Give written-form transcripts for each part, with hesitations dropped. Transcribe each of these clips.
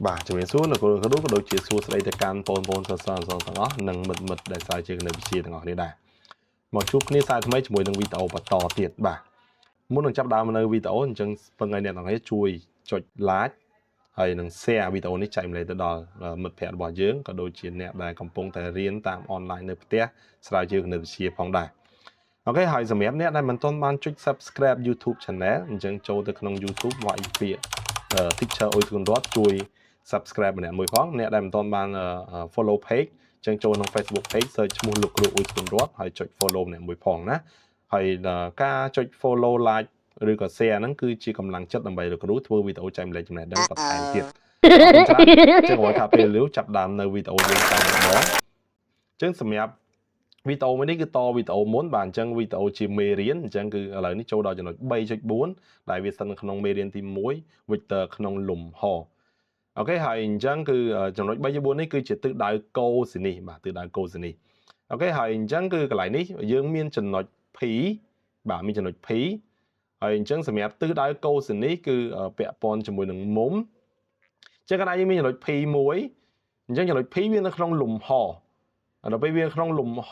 bà chúng mình xuống là có đúng có đôi chia xuống đây từ can pon sờ đó nâng mật để sai chơi cái này chia thằng ngõ này đây một chút ní sai mấy chúng mình nâng video bắtต่อ tiệt bà muốn nâng chấp đào nâng video chẳng phần ngày này thằng ấy chui chọn like ហើយនឹង share វីដេអូនេះចែកម្លែកទៅដល់មិត្តភ័ក្តិរបស់យើងក៏ដូចជាអ្នកដែលកំពុងតែរៀនតាម online នៅផ្ទះស្រាវជ្រាវគណិតវិទ្យាផងដែរអូខេហើយសម្រាប់អ្នកដែលមិនទាន់បានចុច subscribe YouTube channel អញ្ចឹងចូលទៅក្នុង YouTube វាយពាក្យ Teacher អ៊ុយធួនរតជួយ subscribe ម្នាក់មួយផងអ្នកដែលមិនទាន់បាន follow page អញ្ចឹងចូលក្នុង Facebook page search ឈ្មោះលោកគ្រូអ៊ុយធួនរតហើយចុច follow ម្នាក់មួយផងណាហើយការចុច follow like ឬក៏ share ហ្នឹងគឺជាកម្លាំងចិត្តដើម្បីលោកគ្រូធ្វើវីដេអូចែកម្លែកចំណេះដឹងបន្ថែមទៀតចឹងគាត់ថាពេលលឿចាប់ដើមនៅវីដេអូយើងតាមម្ដងចឹងសម្រាប់វីដេអូមួយនេះគឺតវីដេអូមុនបាទអញ្ចឹងវីដេអូជាមេរៀនអញ្ចឹងគឺឥឡូវនេះចូលដល់ចំណុច 3.4 ដែលវាស្ថិតនៅក្នុងមេរៀនទី1 Vector ក្នុងលំហអូខេហើយអញ្ចឹងគឺចំណុច 3.4 នេះគឺជាទិសដៅកូស៊ីនីសបាទទិសដៅកូស៊ីនីសអូខេហើយអញ្ចឹងគឺកន្លែងនេះយើងមានចំណុច P បាទមានចំណុច P ហើយអញ្ចឹងសម្រាប់ទិសដៅកូស៊ីនីសគឺពាក់ព័ន្ធជាមួយនឹងមុំចឹងកណ្ដាលយើងមានចំណុច P1 អញ្ចឹងចំណុច P វានៅក្នុងលំហដល់ពេលវាក្នុងលំហ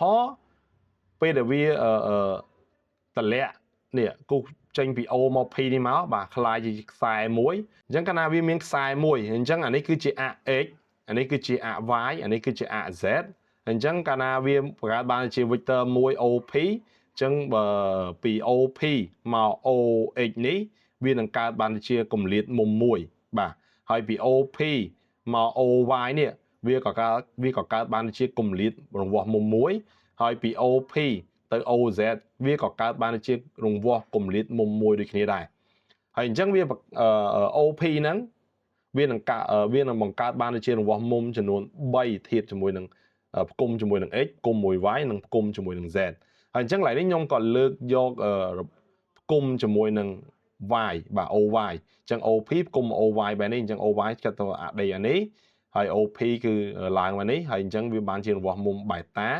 ពេលដែលវាតម្លាក់នេះគូចេញពី O មក P នេះមកបាទคล้ายជាខ្សែមួយអញ្ចឹងកាលណាវាមានខ្សែមួយអញ្ចឹងអានេះគឺជាអា X អានេះគឺជាអា Y អានេះគឺជាអា Z អញ្ចឹងកាលណាវាបង្កើតបានជា vector 1 OP អញ្ចឹងបើពី OP មក OX នេះវានឹងកើតបានជាគម្លាតមុំមួយបាទហើយពី OP មក OY នេះវាក៏កើតបានជាគម្លាតរង្វាស់មុំមួយហើយពី OP ទៅ OZ វាក៏កើតបានជារង្វាស់គម្លាតមុំមួយដូចគ្នាដែរហើយអញ្ចឹងវា OP ហ្នឹងវានឹងបង្កើតបានជារង្វាស់មុំចំនួន3ធៀបជាមួយនឹងផ្គុំជាមួយនឹង X ផ្គុំមួយ Y និងផ្គុំជាមួយនឹង Z ហើយអញ្ចឹងឡើយនេះខ្ញុំក៏លើកយកផ្គុំជាមួយនឹង Y បាទ OY អញ្ចឹង OP ផ្គុំ OY បែបនេះអញ្ចឹង OY កាត់ទៅអាដីអានេះហើយ OP គឺឡើងមកនេះហើយអញ្ចឹងវាបានជារង្វាស់មុំបេតា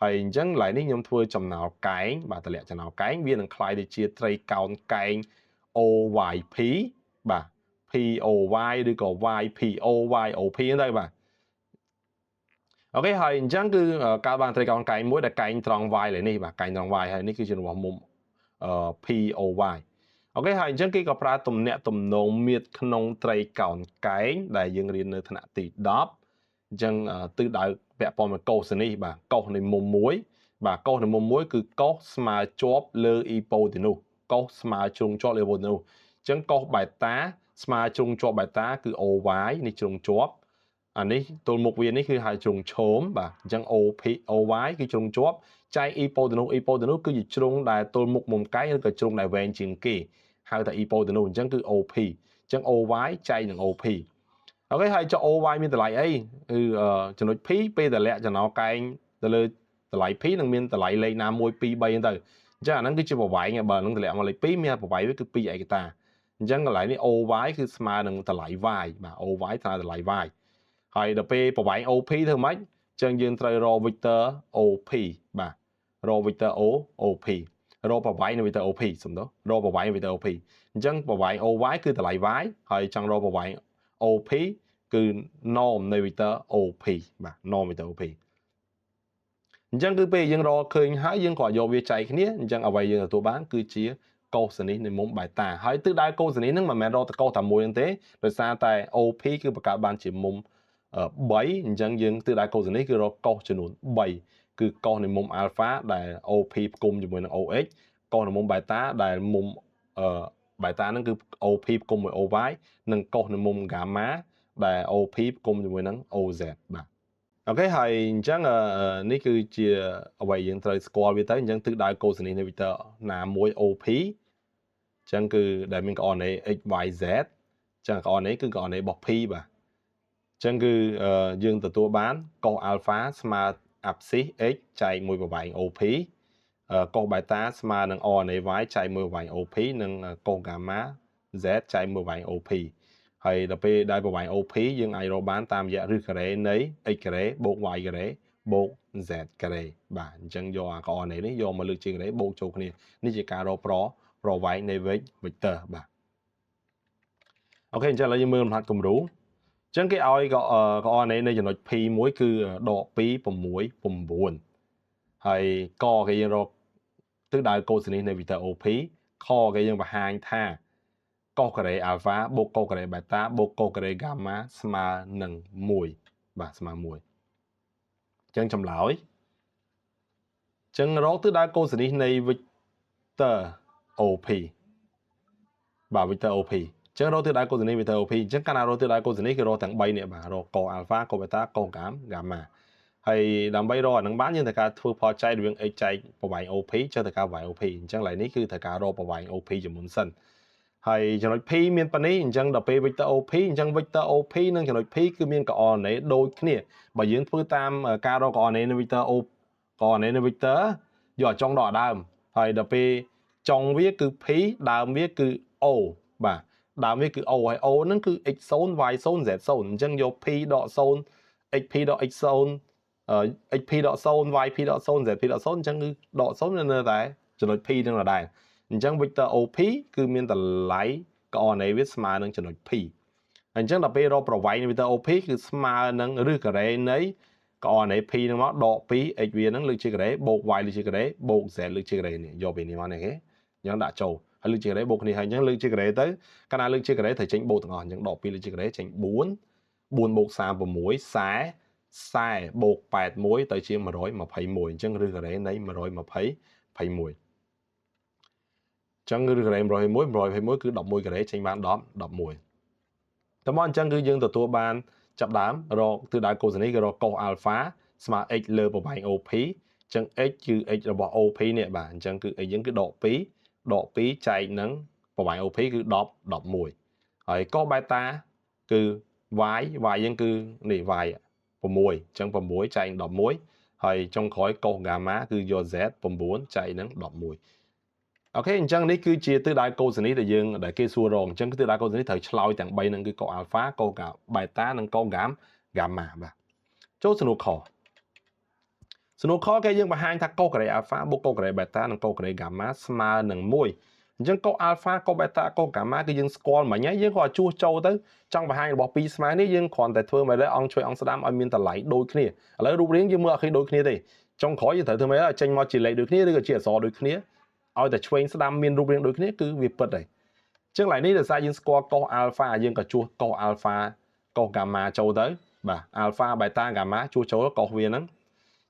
ហើយអញ្ចឹងឡើយនេះខ្ញុំធ្វើចំណោលកែងបាទតម្លាក់ចំណោលកែងវានឹងคล้ายទៅជាត្រីកោណកែង OYP បាទ POY ឬក៏ YPOYOP ហ្នឹងទៅបាទអូខេហើយអញ្ចឹងគឺកើតបានត្រីកោណកែងមួយដែលកែងត្រង់ Y លើនេះបាទកែងត្រង់ Y ហើយនេះគឺជារង្វាស់មុំPOY អូខេហើយអញ្ចឹងគេក៏ប្រើទំនាក់ទំនងមាត្រក្នុងត្រីកោណកែងដែលយើងរៀននៅថ្នាក់ទី10អញ្ចឹងទិសដៅពាក់ព័ន្ធមួយកូសនេះបាទកូសនៃមុំមួយបាទកូសនៃមុំមួយគឺកូសស្មើជាប់លើអ៊ីប៉ូទីនូសកូសស្មើជ្រុងជាប់លើអ៊ីប៉ូទីនូសអញ្ចឹងកូសបេតាស្មើជ្រុងជាប់បេតាគឺ OY នេះជ្រុងជាប់អានេះទល់មុខវានេះគឺហៅជ្រុងឈោមបាទអញ្ចឹង OY គឺជ្រុងជាប់ចែកអ៊ីប៉ូទីនូសគឺជាជ្រុងដែលទល់មុខមុំកែងឬក៏ជ្រុងដែលវែងជាងគេហៅថា អ៊ីប៉ូទីនូសអញ្ចឹងគឺ OP អញ្ចឹង OY ចែកនឹង OP អូខេហើយចុះ OY មានតម្លៃអីគឺចំណុច P ពេលតម្លាក់ចំណោលកែងទៅលើតម្លៃ P នឹងមានតម្លៃលេខណា1 2 3ហ្នឹងទៅអញ្ចឹងអាហ្នឹងគឺជាប្រវែងបើនឹងតម្លាក់មកលេខ2មានប្រវែងវាគឺ2ឯកតាអញ្ចឹងកន្លែងនេះ OY គឺស្មើនឹងតម្លៃ Y បាទ OY ស្មើតម្លៃ Y ហើយដល់ពេលប្រវែង OP ធ្វើម៉េចអញ្ចឹងយើងត្រូវរក vector OP បាទរក vector OP រកប្រវែងនៃ vector OP សំដៅរកប្រវែង vector OP អញ្ចឹងប្រវែង OY គឺតម្លៃ Y ហើយចង់រកប្រវែង OP គឺ norm នៃ vector OP បាទ norm vector OP អញ្ចឹងគឺពេលយើងរកឃើញហើយយើងក៏យកវាចែកគ្នាអញ្ចឹងអ្វីយើងទទួលបានគឺជាកូសនេះនៃមុំបេតាហើយទិសដៅកូសនេះនឹងមិនមែនរកតែកូសតែមួយទេដោយសារតែ OP គឺបង្កើតបានជាមុំ3អញ្ចឹងយើងទិសដៅកូសនេះគឺរកកូសចំនួន3គឺកូសនៃមុំ alpha ដែល OP ផ្គុំជាមួយនឹង OX កូសនៃមុំបេតាដែលមុំបេតាហ្នឹងគឺ OP ផ្គុំមួយ OY និងកូសនៃមុំ gamma ដែល OP ផ្គុំជាមួយនឹង OZ បាទអូខេហើយអញ្ចឹងនេះគឺជាអ្វីយើងត្រូវស្គាល់វាទៅអញ្ចឹងទិសដៅកូសនេះនៃ vector ណាមួយ OP អញ្ចឹងគឺដែលមាន coordinate XYZ អញ្ចឹង coordinate គឺ coordinate របស់ P បាទអញ្ចឹងគឺយើងទទួលបានកូស alpha ស្មើ abscissa x ចែកមួយប្រវែង OP កូស beta ស្មើនឹង RNA y ចែកមួយប្រវែង OP និងកូស gamma z ចែកមួយប្រវែង OP ហើយដល់ពេលដែលប្រវែង OP យើងអាចរកបានតាមរយៈរឹសការ៉េនៃ x ការ៉េបូក y ការ៉េបូក z ការ៉េបាទអញ្ចឹងយកអា coordinate នេះយកមកលើកជាការ៉េបូកចូលគ្នានេះជាការរកប្រវែងនៃ vector បាទអូខេអញ្ចឹងឥឡូវយើងមើលលំហាត់គំរូ ចឹងគេឲ្យក៏នេះនៅចំណុច P មួយគឺដក2 6 9ហើយកគេយើងរកទិសដៅកូសានីសនៃ vector OP ខគេយើងបង្ហាញថាកុសការ៉េ alpha បូកកុសការ៉េ beta បូកកុសការ៉េ gamma ស្មើនឹង1បាទស្មើ1ចឹងចម្លើយចឹងរកទិសដៅកូសានីសនៃ vector OP បាទ vector OP ចឹងរកទិសដៅកូសានីស vector OP ចឹងកាលណារកទិសដៅកូសានីសគឺរកទាំង3នេះបាទរកក alpha ក beta ក gamma ហើយដើម្បីរកអានឹងបានយើងត្រូវការធ្វើផលចែករវាង x ចែកប្រវែង OP ចុះទៅការ y OP អញ្ចឹងឡើយនេះគឺត្រូវការរកប្រវែង OP ជាមុនសិនហើយចំណុច P មានប៉ុណ្នេះអញ្ចឹងដល់ពេល vector OP អញ្ចឹង vector OP និងចំណុច P គឺមាន coordinate ដូចគ្នាបើយើងធ្វើតាមការរក coordinate នៃ vector O coordinate នៃ vector យកចុងដកដើមហើយដល់ពេលចុងវាគឺ P ដើមវាគឺ O បាទដើមវាគឺ O ហើយ O ហ្នឹងគឺ x0 y0 z0 អញ្ចឹងយក P ដក0 xp ដកx0 xp ដក0 yp ដក0 zp ដក0អញ្ចឹងគឺដក0នៅតែចំណុច P នឹងដដែលអញ្ចឹង vector OP គឺមានតម្លៃ coordinate វាស្មើនឹងចំណុច P អញ្ចឹងដល់ពេលរកប្រវែង vector OP គឺស្មើនឹងឬការ៉េនៃ coordinate P នឹងមកដក 2 x វានឹងលើកជាការ៉េបូក y លើកជាការ៉េបូក z លើកជាការ៉េនេះយកពីនេះមកនេះគេអញ្ចឹងដាក់ចូលហើយលើកជាការ៉េបូកគ្នាហើយអញ្ចឹងលើកជាការ៉េទៅកាលណាលើកជាការ៉េត្រូវចេញបូកទាំងអស់អញ្ចឹងដក 2 លើកជាការ៉េចេញ4 4បូក36 40បូក81ទៅជា121អញ្ចឹងឬការ៉េនៃ121អញ្ចឹងឬការ៉េ121គឺ11ការ៉េចេញបាន10 11តែមកអញ្ចឹងគឺយើងទទួលបានចាប់ដើមរកទិសដៅកូសានីសគឺរកកុស alpha ស្មើ x លើប្រវែង OP អញ្ចឹង x គឺ x របស់ OP នេះបាទអញ្ចឹងគឺ x យើងគឺដក2ចែកនឹងប្រវែង OP គឺ10 11ហើយកុស beta គឺ y យើងគឺនេះ y 6អញ្ចឹង6ចែក11ហើយចុងក្រោយកុស gamma គឺយក z 9ចែកនឹង11អូខេអញ្ចឹងនេះគឺជាទិសដៅកូសានីសដែលគេសួររកអញ្ចឹងទិសដៅកូសានីសត្រូវឆ្លើយទាំង3ហ្នឹងគឺកុស alpha កុស beta និងកុស gamma បាទចូលសំណួរខគេយើងបង្ហាញថាកុសការ៉េ alpha បូកកុសការ៉េ beta និងកុសការ៉េ gamma ស្មើនឹង1អញ្ចឹងកុស alpha កុស beta កុស gamma គឺយើងស្គាល់មិញហើយយើងក៏ជួសចូលទៅចង់បង្ហាញរបស់ពីរស្មើនេះយើងគ្រាន់តែធ្វើមកលើអង្គជួយអង្គស្ដាំឲ្យមានតម្លៃដូចគ្នាឥឡូវរូបរាងយើងមើលអត់ឃើញដូចគ្នាទេចុងក្រោយយើងត្រូវធ្វើមកឲ្យចេញមកជាលេខដូចគ្នាឬក៏ជាអក្សរដូចគ្នាឲ្យតែឆ្វេងស្ដាំមានរូបរាងដូចគ្នាគឺវាពិតហើយអញ្ចឹងឡើយនេះដោយសារយើងស្គាល់កុស alpha យើងក៏ជួសកុស alpha កុស gamma ចូលទៅបាទ alpha beta gamma ជួសចូលកុសវាហ្នឹង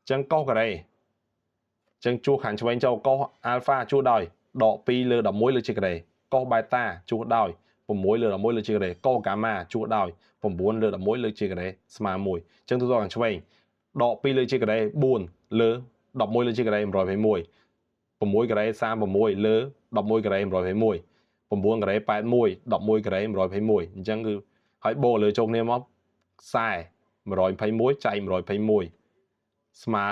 អញ្ចឹងកុសការ៉េអញ្ចឹងជួសខាងឆ្វេងចូលកុស alpha ជួសដោយដក2លើ11លើជាការ៉េកុស beta ជួសដោយ6លើ11លើជាការ៉េកុស gamma ជួសដោយ9លើ11លើជាការ៉េស្មើ1អញ្ចឹងទូទៅខាងឆ្វេងដក2លើជាការ៉េ4លើ11លើជាការ៉េ121 6ការ៉េ36លើ11ការ៉េ121 9ការ៉េ81 11ការ៉េ121អញ្ចឹងគឺហើយបូកលើចូលគ្នាមក40 121ចែក121ស្មើ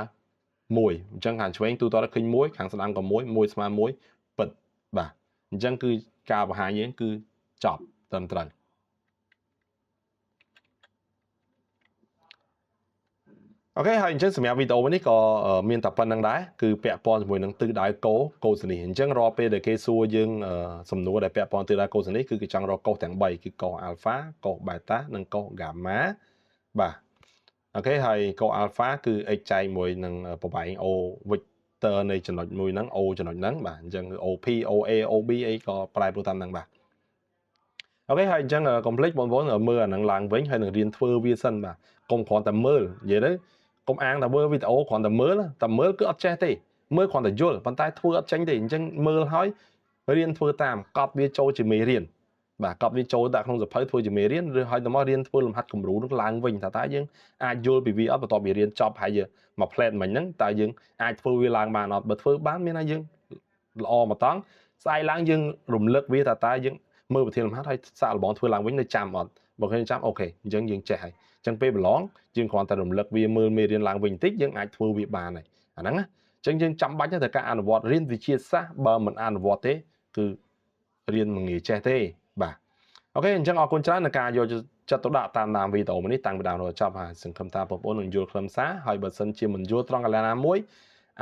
1អញ្ចឹងខាងឆ្វេងទូទៅឃើញ1ខាងស្ដាំក៏1ស្មើ1ពិតបាទអញ្ចឹងគឺការបង្ហាញយើងគឺចប់ត្រឹមត្រូវអូខេហើយអញ្ចឹងសម្រាប់វីដេអូនេះក៏មានតែប៉ុណ្្នឹងដែរគឺពាក់ព័ន្ធជាមួយនឹងទិសដៅកូសានីសអញ្ចឹងរាល់ពេលដែលគេសួរយើងសំណួរដែលពាក់ព័ន្ធទិសដៅកូសានីសគឺគេចង់រកកុសទាំង3គឺកុស alpha កុស beta និងកុស gamma បាទអូខេហើយកុស alpha គឺ x ចែកមួយនឹងប្រវែង o vector នៃចំណុចមួយហ្នឹង o ចំណុចហ្នឹងបាទអញ្ចឹងគឺ op oa ob អីក៏ប្រែប្រួលតាមហ្នឹងបាទអូខេហើយអញ្ចឹងកុំភ្លេចបងប្អូនមើលអាហ្នឹងឡើងវិញហើយនឹងរៀនធ្វើវាសិនបាទកុំគ្រាន់តែមើលនិយាយទៅកុំអាងតែមើលវីដេអូគ្រាន់តែមើលគឺអត់ចេះទេមើលគ្រាន់តែយល់ប៉ុន្តែធ្វើអត់ចេញទេអញ្ចឹងមើលហើយរៀនធ្វើតាមកត់វាចូលជាមេរៀនបាទកត់វាចូលដាក់ក្នុងសភៅធ្វើជាមេរៀនឬហើយទៅមករៀនធ្វើលំហាត់គំរូនោះឡើងវិញថាតើយើងអាចយល់ពីវាអត់បន្ទាប់ពីរៀនចប់ហើយយើងមកផ្លែតមិញហ្នឹងតើយើងអាចធ្វើវាឡើងបានអត់បើធ្វើបានមានថាយើងល្អមកតង់ស្អែកឡើងយើងរំលឹកវាថាតើយើងមើលប្រធានលំហាត់ហើយសាកល្បងធ្វើឡើងវិញនៅចាំអត់បើឃើញចាំអូខេអញ្ចឹងយើងចេះហើយអញ្ចឹងពេលប្រឡងយើងគ្រាន់តែរំលឹកវាមើលមេរៀនឡើងវិញបន្តិចយើងអាចធ្វើវាបានហើយអាហ្នឹងណាអញ្ចឹងយើងចាំបាច់តែការអនុវត្តរៀនវិទ្យាសាស្ត្របើមិនអនុវត្តទេគឺរៀនមិនងាយចេះទេបាទអូខេអញ្ចឹងអរគុណច្រើននៃការយកចិត្តទុកដាក់តាមវីដេអូនេះតាំងពីដើមដល់ចប់ហើយសង្ឃឹមថាបងប្អូននឹងយល់ខ្លឹមសារហើយបើសិនជាមិនយល់ត្រង់កន្លែងណាមួយ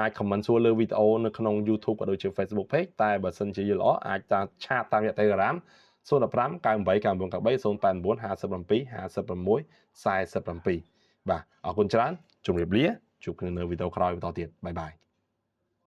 អាច comment សួរលើវីដេអូនៅក្នុង YouTube ក៏ដូចជា Facebook Page តែបើសិនជាយល់ល្អអាចតាមឆាតតាមរយៈ Telegram 015 98 93 084 57 56 47បាទអរគុណច្រើនជម្រាបលាជួបគ្នានៅវីដេអូក្រោយបន្តទៀតបាយបាយ